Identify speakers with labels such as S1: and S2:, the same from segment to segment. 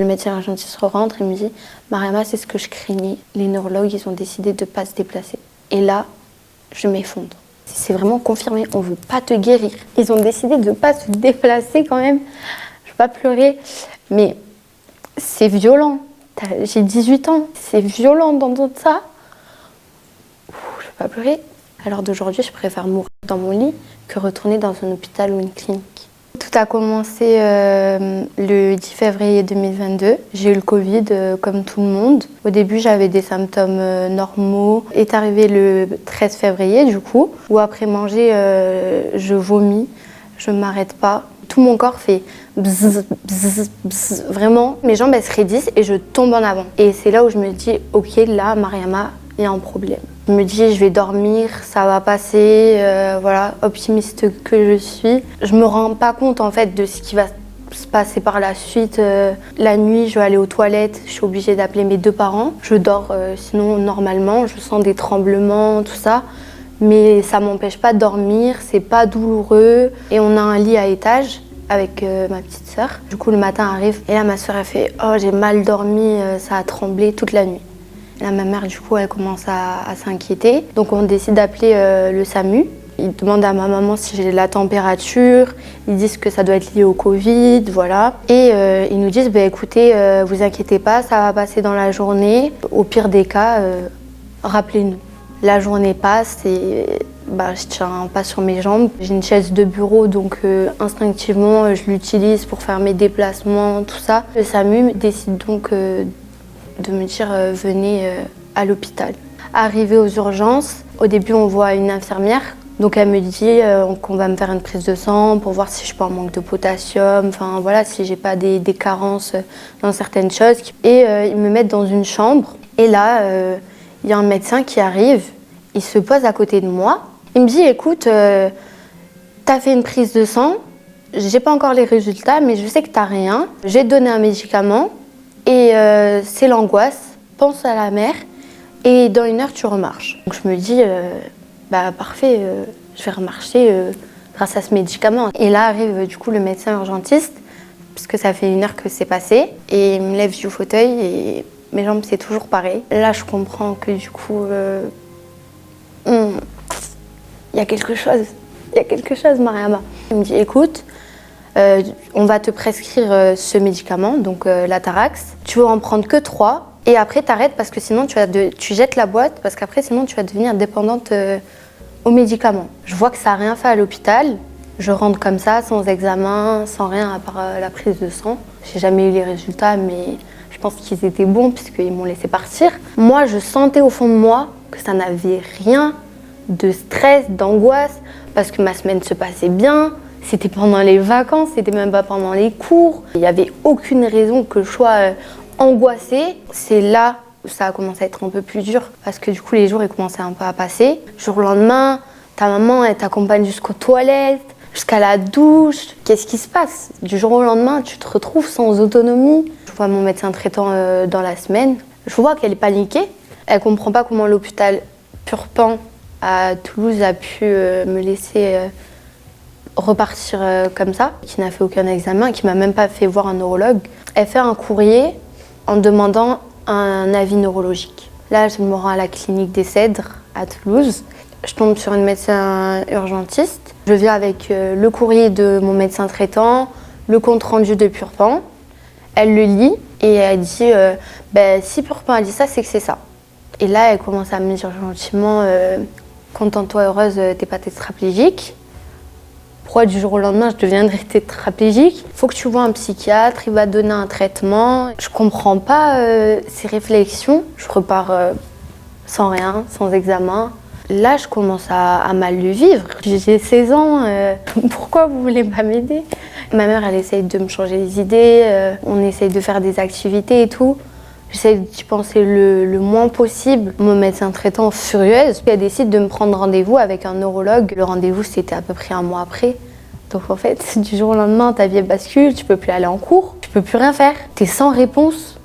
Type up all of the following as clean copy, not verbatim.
S1: Le médecin urgentiste rentre et me dit « Mariama, c'est ce que je craignais. Les neurologues, ils ont décidé de ne pas se déplacer. » Et là, je m'effondre. C'est vraiment confirmé, on ne veut pas te guérir. Ils ont décidé de ne pas se déplacer quand même. Je ne veux pas pleurer, mais c'est violent. J'ai 18 ans, c'est violent d'entendre ça. Je ne veux pas pleurer. À l'heure d'aujourd'hui, je préfère mourir dans mon lit que retourner dans un hôpital ou une clinique. Tout a commencé le 10 février 2022. J'ai eu le Covid comme tout le monde. Au début, j'avais des symptômes normaux. Est arrivé le 13 février, du coup, où après manger, je vomis, je ne m'arrête pas. Tout mon corps fait bzz, bzz, bzz. Vraiment, mes jambes elles se raidissent et je tombe en avant. Et c'est là où je me dis, ok, là, Mariama, il y a un problème. Je me dis, je vais dormir, ça va passer, voilà, optimiste que je suis. Je me rends pas compte en fait de ce qui va se passer par la suite. La nuit, je vais aller aux toilettes, je suis obligée d'appeler mes 2 parents. Je dors sinon normalement, je sens des tremblements, tout ça. Mais ça m'empêche pas de dormir, c'est pas douloureux. Et on a un lit à étage avec ma petite sœur. Du coup, le matin arrive et là, ma sœur, elle fait « Oh, j'ai mal dormi, ça a tremblé toute la nuit ». Là, ma mère, du coup, elle commence à s'inquiéter. Donc, on décide d'appeler le SAMU. Ils demandent à ma maman si j'ai la température. Ils disent que ça doit être lié au Covid, voilà. Et ils nous disent, bah, écoutez, vous inquiétez pas, ça va passer dans la journée. Au pire des cas, rappelez-nous. La journée passe et je tiens pas sur mes jambes. J'ai une chaise de bureau, donc instinctivement, je l'utilise pour faire mes déplacements, tout ça. Le SAMU décide donc de me dire venez à l'hôpital. Arrivée aux urgences, au début on voit une infirmière, donc elle me dit qu'on va me faire une prise de sang pour voir si je suis en manque de potassium, enfin voilà, si j'ai pas des carences dans certaines choses. Et ils me mettent dans une chambre et là il y a un médecin qui arrive, il se pose à côté de moi, il me dit écoute, t'as fait une prise de sang, j'ai pas encore les résultats mais je sais que t'as rien, j'ai donné un médicament. Et c'est l'angoisse, pense à la mère et dans 1 heure tu remarches. Donc je me dis, parfait, je vais remarcher grâce à ce médicament. Et là arrive du coup le médecin urgentiste, puisque ça fait 1 heure que c'est passé, et il me lève du fauteuil et mes jambes c'est toujours pareil. Là je comprends que du coup, il y a quelque chose Mariama. Il me dit écoute, on va te prescrire ce médicament, donc l'Atarax. Tu vas en prendre que 3 et après t'arrêtes parce que sinon tu jettes la boîte parce qu'après sinon tu vas devenir dépendante aux médicaments. Je vois que ça n'a rien fait à l'hôpital. Je rentre comme ça, sans examen, sans rien à part la prise de sang. J'ai jamais eu les résultats mais je pense qu'ils étaient bons puisqu'ils m'ont laissé partir. Moi je sentais au fond de moi que ça n'avait rien de stress, d'angoisse parce que ma semaine se passait bien. C'était pendant les vacances, c'était même pas pendant les cours. Il n'y avait aucune raison que je sois angoissée. C'est là où ça a commencé à être un peu plus dur parce que du coup les jours ils commençaient un peu à passer. Jour au lendemain, ta maman elle t'accompagne jusqu'aux toilettes, jusqu'à la douche. Qu'est-ce qui se passe? Du jour au lendemain, tu te retrouves sans autonomie. Je vois mon médecin traitant dans la semaine. Je vois qu'elle est paniquée. Elle comprend pas comment l'hôpital Purpan à Toulouse a pu me laisser repartir comme ça, qui n'a fait aucun examen, qui m'a même pas fait voir un neurologue. Elle fait un courrier en demandant un avis neurologique. Là, je me rends à la clinique des Cèdres à Toulouse. Je tombe sur une médecin urgentiste. Je viens avec le courrier de mon médecin traitant, le compte-rendu de Purpan. Elle le lit et elle dit si Purpan a dit ça, c'est que c'est ça. Et là, elle commence à me dire gentiment contente-toi, heureuse, t'es pas tétraplégique. Pourquoi du jour au lendemain je deviendrai tétraplégique? Il faut que tu vois un psychiatre, il va te donner un traitement. Je comprends pas ces réflexions. Je repars sans rien, sans examen. Là, je commence à mal le vivre. J'ai 16 ans, pourquoi vous voulez pas m'aider? Ma mère, elle essaye de me changer les idées, on essaye de faire des activités et tout. J'essaie d'y penser le moins possible. Mon médecin traitant, furieuse, elle décide de me prendre rendez-vous avec un neurologue. Le rendez-vous, c'était à peu près 1 mois après. Donc en fait, du jour au lendemain, ta vie bascule, tu peux plus aller en cours, tu peux plus rien faire. T'es sans réponse.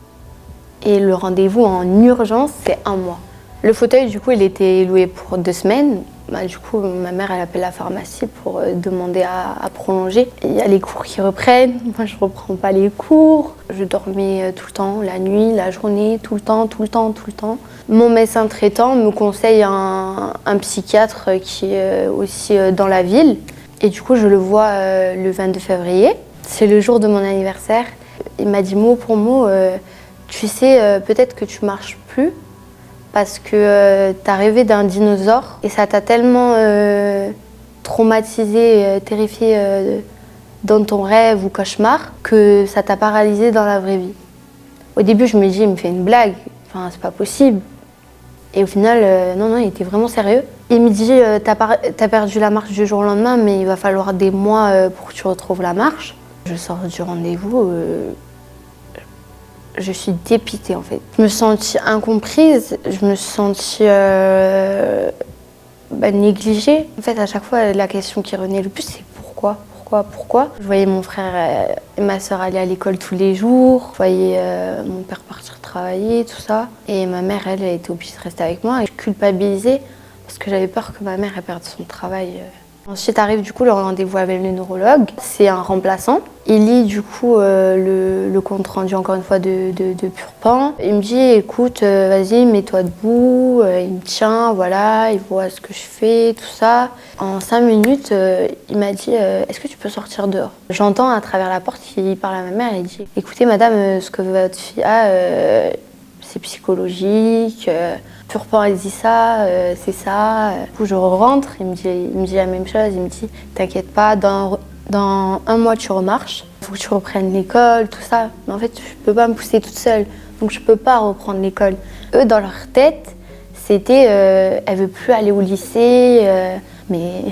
S1: Et le rendez-vous en urgence, c'est 1 mois. Le fauteuil, du coup, il était loué pour 2 semaines. Du coup, ma mère, elle appelle la pharmacie pour demander à prolonger. Il y a les cours qui reprennent. Moi, je reprends pas les cours. Je dormais tout le temps, la nuit, la journée, tout le temps. Mon médecin traitant me conseille un psychiatre qui est aussi dans la ville. Et du coup, je le vois le 22 février. C'est le jour de mon anniversaire. Il m'a dit mot pour mot, tu sais, peut-être que tu marches plus. Parce que t'as rêvé d'un dinosaure et ça t'a tellement traumatisé, terrifié dans ton rêve ou cauchemar que ça t'a paralysé dans la vraie vie. Au début, je me dis, il me fait une blague, enfin, c'est pas possible. Et au final, non, il était vraiment sérieux. Il me dit, t'as perdu la marche du jour au lendemain, mais il va falloir des mois pour que tu retrouves la marche. Je sors du rendez-vous. Je suis dépitée en fait. Je me sentis incomprise, je me sentis négligée. En fait, à chaque fois, la question qui revenait le plus, c'est pourquoi. Je voyais mon frère et ma soeur aller à l'école tous les jours. Je voyais mon père partir travailler, tout ça. Et ma mère, elle était obligée de rester avec moi. Et je culpabilisais parce que j'avais peur que ma mère perde son travail. Ensuite arrive du coup le rendez-vous avec le neurologue. C'est un remplaçant. Il lit du coup le compte rendu encore une fois de Purpan. Il me dit écoute, vas-y, mets-toi debout. Il me tient, voilà, il voit ce que je fais, tout ça. En 5 minutes, il m'a dit est-ce que tu peux sortir dehors? J'entends à travers la porte qu'il parle à ma mère et il dit écoutez madame, ce que votre fille a, c'est psychologique. Purpan elle dit ça, c'est ça. Du coup je rentre, il me dit la même chose, il me dit t'inquiète pas, dans 1 mois tu remarches, il faut que tu reprennes l'école, tout ça. Mais en fait je peux pas me pousser toute seule, donc je peux pas reprendre l'école. Eux dans leur tête, c'était elle veut plus aller au lycée, mais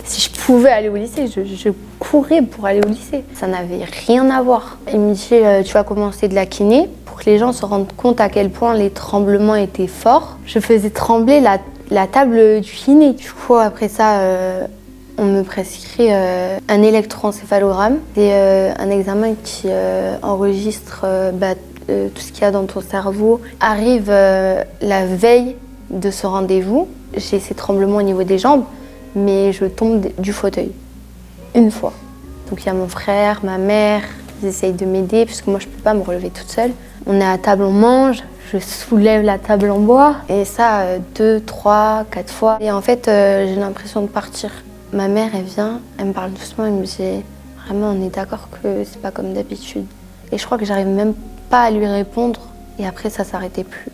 S1: si je pouvais aller au lycée, je courais pour aller au lycée. Ça n'avait rien à voir. Il me dit tu vas commencer de la kiné pour que les gens se rendent compte à quel point les tremblements étaient forts. Je faisais trembler la table du kiné. Du coup, après ça, on me prescrit un électroencéphalogramme. C'est un examen qui enregistre tout ce qu'il y a dans ton cerveau. Arrive la veille de ce rendez-vous. J'ai ces tremblements au niveau des jambes, mais je tombe du fauteuil. Une fois. Donc il y a mon frère, ma mère, ils essayent de m'aider parce que moi je peux pas me relever toute seule. On est à table, on mange, je soulève la table en bois et ça 2, 3, 4 fois. Et en fait j'ai l'impression de partir. Ma mère elle vient, elle me parle doucement, elle me dit vraiment on est d'accord que c'est pas comme d'habitude. Et je crois que j'arrive même pas à lui répondre et après ça s'arrêtait plus.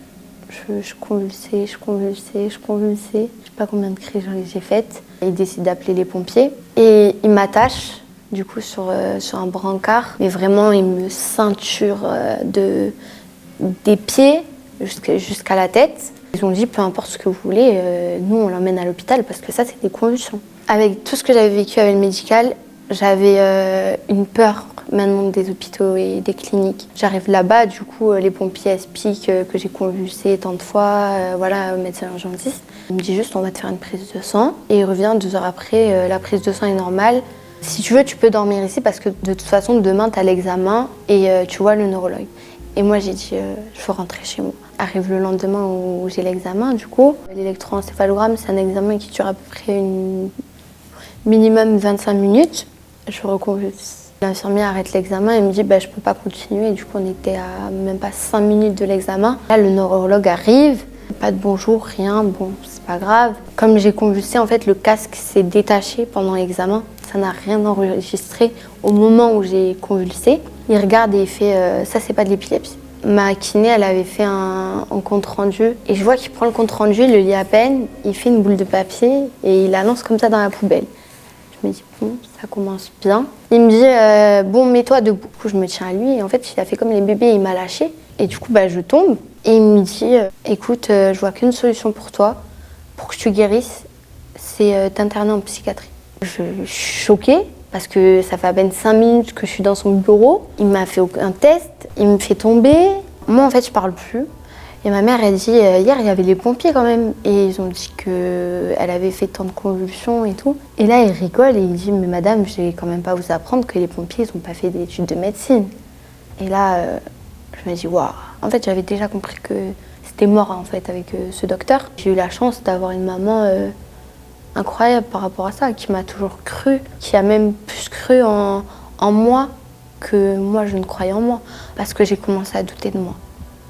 S1: Je convulsais. Je sais pas combien de crises j'ai faites. Il décide d'appeler les pompiers et il m'attache du coup sur un brancard. Mais vraiment, il me ceinture des pieds jusqu'à la tête. Ils ont dit peu importe ce que vous voulez, nous on l'emmène à l'hôpital parce que ça c'est des convulsions. Avec tout ce que j'avais vécu avec le médical, j'avais une peur maintenant des hôpitaux et des cliniques. J'arrive là-bas, du coup, les pompiers expliquent que j'ai convulsé tant de fois, voilà, au médecin urgentiste. Il me dit juste, on va te faire une prise de sang. Et il revient 2 heures après, la prise de sang est normale. Si tu veux, tu peux dormir ici parce que de toute façon, demain, tu as l'examen et tu vois le neurologue. Et moi, j'ai dit, je veux rentrer chez moi. Arrive le lendemain où j'ai l'examen, du coup. L'électroencéphalogramme, c'est un examen qui dure à peu près minimum 25 minutes. Je reconvulse. L'infirmière arrête l'examen et me dit je peux pas continuer. Et du coup, on était à même pas 5 minutes de l'examen. Là, le neurologue arrive, pas de bonjour, rien, bon, c'est pas grave. Comme j'ai convulsé, en fait, le casque s'est détaché pendant l'examen. Ça n'a rien enregistré au moment où j'ai convulsé. Il regarde et il fait ça, c'est pas de l'épilepsie. Ma kiné, elle avait fait un compte rendu et je vois qu'il prend le compte rendu, il le lit à peine, il fait une boule de papier et il la lance comme ça dans la poubelle. Je me dis, bon, ça commence bien. Il me dit, bon, mets-toi debout. Du coup, je me tiens à lui et en fait, il a fait comme les bébés, il m'a lâché. Et du coup, je tombe. Et il me dit, écoute, je vois qu'une solution pour toi, pour que tu guérisses, c'est t'interner en psychiatrie. Je suis choquée parce que ça fait à peine 5 minutes que je suis dans son bureau. Il m'a fait aucun test, il me fait tomber. Moi, en fait, je parle plus. Et ma mère, elle dit, hier, il y avait les pompiers quand même. Et ils ont dit qu'elle avait fait tant de convulsions et tout. Et là, il rigole et il dit, mais madame, je vais quand même pas vous apprendre que les pompiers, ils n'ont pas fait d'études de médecine. Et là, je me dis, waouh. En fait, j'avais déjà compris que c'était mort, en fait, avec ce docteur. J'ai eu la chance d'avoir une maman incroyable par rapport à ça, qui m'a toujours cru, qui a même plus cru en moi que moi je ne croyais en moi, parce que j'ai commencé à douter de moi.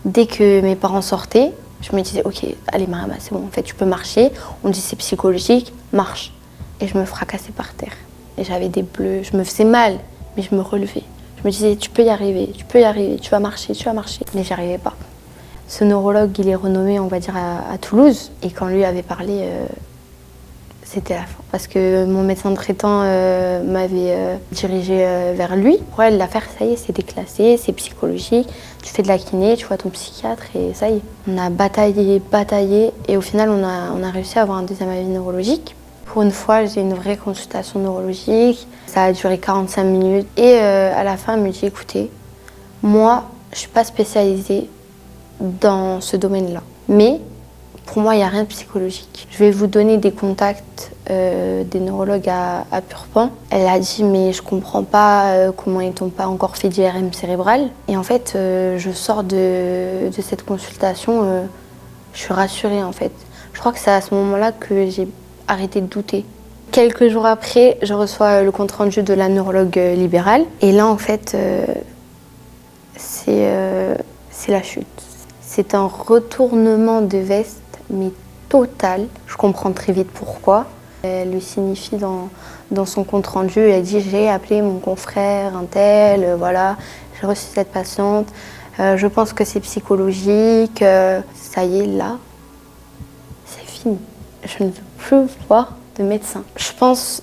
S1: Dès que mes parents sortaient, je me disais, ok, allez Mariama, c'est bon, en fait tu peux marcher, on dit c'est psychologique, marche. Et je me fracassais par terre. Et j'avais des bleus, je me faisais mal, mais je me relevais. Je me disais, tu peux y arriver, tu vas marcher, mais j'y arrivais pas. Ce neurologue, il est renommé, on va dire, à Toulouse, et quand lui avait parlé, c'était la fin. Parce que mon médecin traitant m'avait dirigé vers lui. Pour elle, l'affaire, ça y est, c'est déclassé, c'est psychologique. Tu fais de la kiné, tu vois ton psychiatre et ça y est. On a bataillé et au final, on a réussi à avoir un deuxième avis neurologique. Pour une fois, j'ai une vraie consultation neurologique. Ça a duré 45 minutes. Et à la fin, elle me dit, écoutez, moi, je ne suis pas spécialisée dans ce domaine-là. Mais pour moi, il n'y a rien de psychologique. Je vais vous donner des contacts des neurologues à Purpan. Elle a dit, mais je ne comprends pas comment ils t'ont pas encore fait d'IRM cérébral. Et en fait, je sors de cette consultation, je suis rassurée en fait. Je crois que c'est à ce moment-là que j'ai arrêté de douter. Quelques jours après, je reçois le compte-rendu de la neurologue libérale. Et là, en fait, c'est la chute. C'est un retournement de veste, mais total. Je comprends très vite pourquoi. Elle le signifie dans son compte-rendu. Elle dit, j'ai appelé mon confrère, un tel, voilà, j'ai reçu cette patiente. Je pense que c'est psychologique. Ça y est, là, c'est fini. Je ne veux plus voir de médecin. Je pense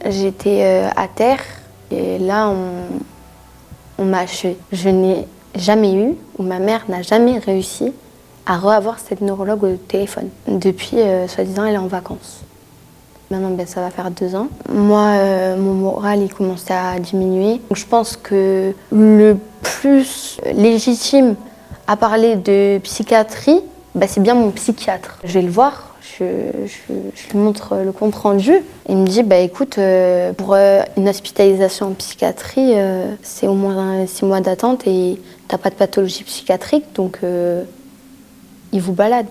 S1: j'étais à terre et là, on m'a achevé. Je n'ai jamais eu, ou ma mère n'a jamais réussi à revoir cette neurologue au téléphone. Depuis, soi-disant, elle est en vacances. Maintenant, ça va faire 2 ans. Moi, mon moral, il commençait à diminuer. Donc, je pense que le plus légitime à parler de psychiatrie, c'est bien mon psychiatre. Je vais le voir. Je lui montre le compte rendu. Il me dit, écoute, pour une hospitalisation en psychiatrie, c'est au moins 6 mois d'attente et t'as pas de pathologie psychiatrique, donc il vous balade.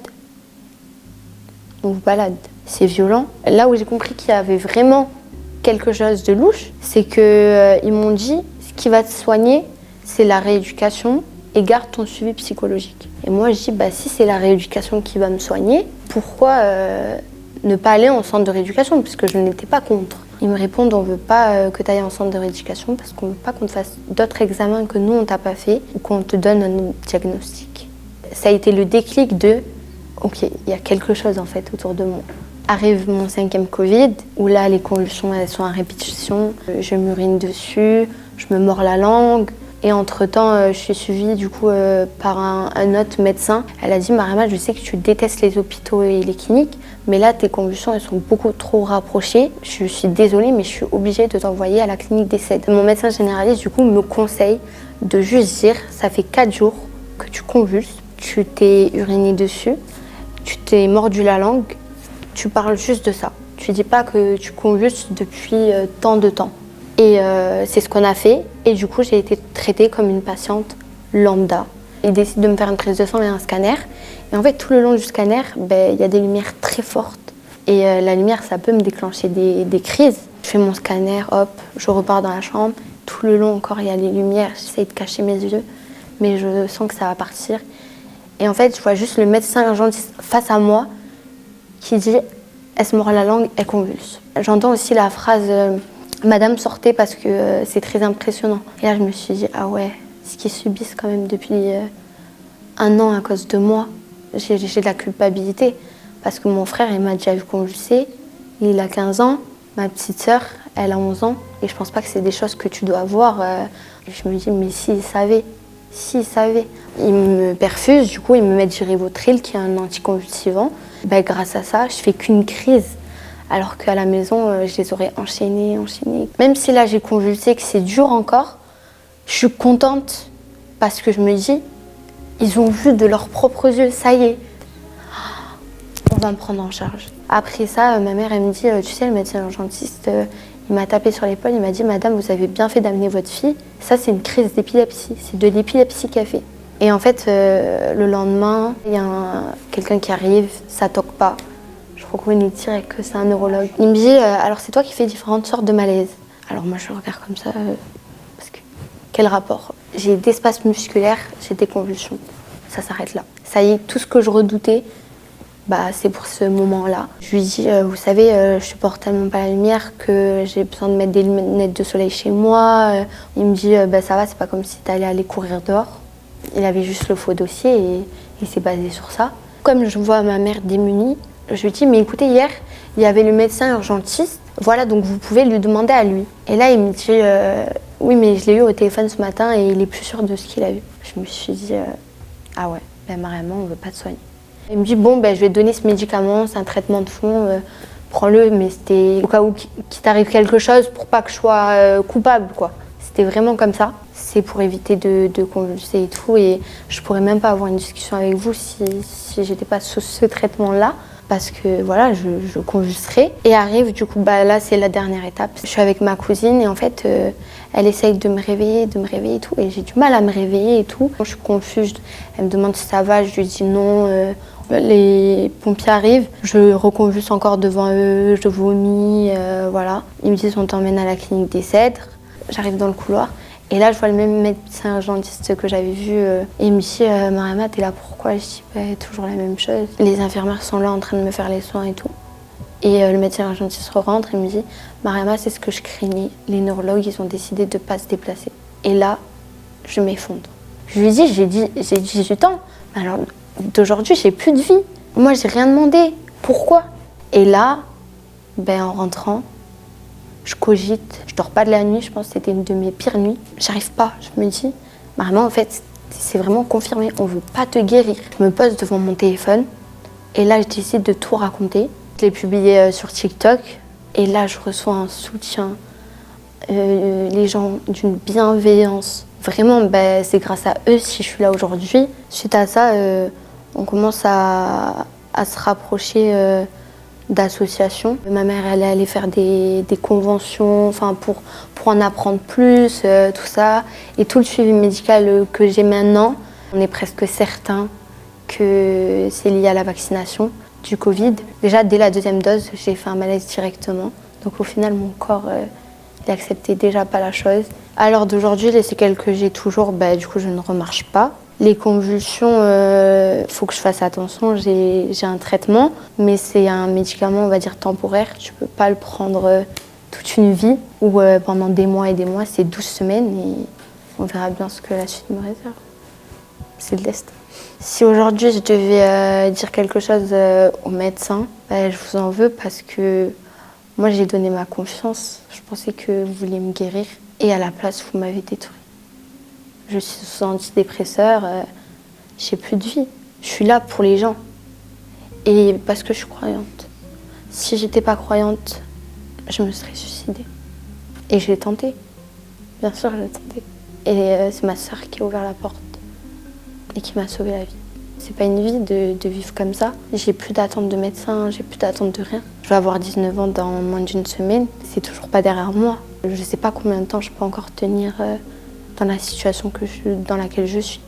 S1: On vous balade. C'est violent. Là où j'ai compris qu'il y avait vraiment quelque chose de louche, c'est qu'ils m'ont dit, ce qui va te soigner, c'est la rééducation et garde ton suivi psychologique. Et moi, je dis, si c'est la rééducation qui va me soigner, pourquoi ne pas aller en centre de rééducation, puisque je n'étais pas contre. Ils me répondent, on ne veut pas que tu ailles en centre de rééducation parce qu'on ne veut pas qu'on te fasse d'autres examens que nous, on t'a pas fait ou qu'on te donne un diagnostic. Ça a été le déclic de, ok, il y a quelque chose en fait autour de moi. Arrive mon 5e Covid, où là, les convulsions, elles sont à répétition. Je m'urine dessus, je me mords la langue. Et entre-temps, je suis suivie du coup par un autre médecin. Elle a dit, Mariama, je sais que tu détestes les hôpitaux et les cliniques, mais là, tes convulsions, elles sont beaucoup trop rapprochées. Je suis désolée, mais je suis obligée de t'envoyer à la clinique d'ESSED. Mon médecin généraliste, du coup, me conseille de juste dire, ça fait 4 jours que tu convulses, tu t'es uriné dessus, tu t'es mordu la langue, tu parles juste de ça. Tu dis pas que tu convulses depuis tant de temps. Et c'est ce qu'on a fait. Et du coup, j'ai été traitée comme une patiente lambda. Ils décident de me faire une prise de sang et un scanner. Et en fait, tout le long du scanner, il y a des lumières très fortes. Et la lumière, ça peut me déclencher des crises. Je fais mon scanner, hop, je repars dans la chambre. Tout le long encore, il y a les lumières. J'essaie de cacher mes yeux, mais je sens que ça va partir. Et en fait, je vois juste le médecin urgentiste face à moi qui dit « elle se mord la langue, elle convulse ». J'entends aussi la phrase Madame, sortez parce que c'est très impressionnant. Et là, je me suis dit, ah ouais, ce qu'ils subissent quand même depuis 1 an à cause de moi, j'ai de la culpabilité. Parce que mon frère, il m'a déjà vu convulser, il a 15 ans, ma petite sœur, elle a 11 ans. Et je pense pas que c'est des choses que tu dois voir. Et je me dis, mais s'ils savaient, Ils me perfusent, du coup, ils me mettent du Rivotril, qui est un anticonvulsivant. Grâce à ça, je fais qu'une crise. Alors qu'à la maison, je les aurais enchaînés. Même si là, j'ai convulsé, que c'est dur encore, je suis contente parce que je me dis, ils ont vu de leurs propres yeux, ça y est, on va me prendre en charge. Après ça, ma mère, elle me dit, tu sais, le médecin urgentiste, il m'a tapé sur l'épaule, il m'a dit, Madame, vous avez bien fait d'amener votre fille. Ça, c'est une crise d'épilepsie, c'est de l'épilepsie qu'elle fait. Et en fait, le lendemain, il y a quelqu'un qui arrive, ça toque pas. Je reconnais direct que c'est un neurologue. Il me dit alors c'est toi qui fais différentes sortes de malaise. Alors moi je le regarde comme ça, parce que quel rapport? J'ai des spasmes musculaires, j'ai des convulsions. Ça s'arrête là. Ça y est, tout ce que je redoutais, c'est pour ce moment-là. Je lui dis, vous savez, je supporte tellement pas la lumière que j'ai besoin de mettre des lunettes de soleil chez moi. Il me dit, ça va, c'est pas comme si t'allais aller courir dehors. Il avait juste le faux dossier et il s'est basé sur ça. Comme je vois ma mère démunie, je lui dis, mais écoutez, hier, il y avait le médecin urgentiste. Voilà, donc vous pouvez lui demander à lui. Et là, il me dit, oui, mais je l'ai eu au téléphone ce matin et il est plus sûr de ce qu'il a vu. Je me suis dit, ah ouais, Mariama, on veut pas te soigner. Il me dit, bon, je vais te donner ce médicament, c'est un traitement de fond, prends-le, mais c'était au cas où qu'il t'arrive quelque chose pour pas que je sois coupable, quoi. C'était vraiment comme ça. C'est pour éviter de convulser et tout, et je pourrais même pas avoir une discussion avec vous si j'étais pas sous ce traitement-là. Parce que voilà, je convulserais. Et arrive, du coup, là, c'est la dernière étape. Je suis avec ma cousine et en fait, elle essaye de me réveiller et tout. Et j'ai du mal à me réveiller et tout. Je suis confuse. Elle me demande si ça va, je lui dis non. Les pompiers arrivent, je reconvulse encore devant eux, je vomis, voilà. Ils me disent on t'emmène à la clinique des Cèdres. J'arrive dans le couloir. Et là, je vois le même médecin urgentiste que j'avais vu. Et il me dit Mariama, t'es là pourquoi? Je dis toujours la même chose. Les infirmières sont là en train de me faire les soins et tout. Et le médecin urgentiste rentre et me dit Mariama, c'est ce que je craignais. Les neurologues, ils ont décidé de ne pas se déplacer. Et là, je m'effondre. Je lui dis j'ai 18 ans. Alors, d'aujourd'hui, j'ai plus de vie. Moi, j'ai rien demandé. Pourquoi? Et là, en rentrant, je cogite, je dors pas de la nuit, je pense que c'était une de mes pires nuits. J'arrive pas, je me dis, Mariama, en fait, c'est vraiment confirmé, on veut pas te guérir. Je me pose devant mon téléphone et là, je décide de tout raconter. Je l'ai publié sur TikTok et là, je reçois un soutien, les gens d'une bienveillance. Vraiment, c'est grâce à eux si je suis là aujourd'hui. Suite à ça, on commence à se rapprocher d'associations. Ma mère, elle est allée faire des conventions pour en apprendre plus, tout ça. Et tout le suivi médical que j'ai maintenant, on est presque certain que c'est lié à la vaccination du Covid. Déjà, dès la deuxième dose, j'ai fait un malaise directement. Donc au final, mon corps, il acceptait déjà pas la chose. À l'heure d'aujourd'hui, les séquelles que j'ai toujours, du coup, je ne remarche pas. Les convulsions, faut que je fasse attention, j'ai un traitement, mais c'est un médicament, on va dire, temporaire. Tu peux pas le prendre toute une vie ou pendant des mois et des mois, c'est 12 semaines et on verra bien ce que la suite me réserve. C'est le destin. Si aujourd'hui je devais dire quelque chose au médecin, je vous en veux parce que moi j'ai donné ma confiance. Je pensais que vous vouliez me guérir et à la place vous m'avez détruit. Je suis sous antidépresseur, j'ai plus de vie. Je suis là pour les gens. Et parce que je suis croyante. Si j'étais pas croyante, je me serais suicidée. Et je l'ai tenté. Bien sûr, je l'ai tenté. Et c'est ma sœur qui a ouvert la porte et qui m'a sauvé la vie. C'est pas une vie de vivre comme ça. J'ai plus d'attente de médecin, j'ai plus d'attente de rien. Je vais avoir 19 ans dans moins d'une semaine. C'est toujours pas derrière moi. Je sais pas combien de temps je peux encore tenir dans la situation dans laquelle je suis.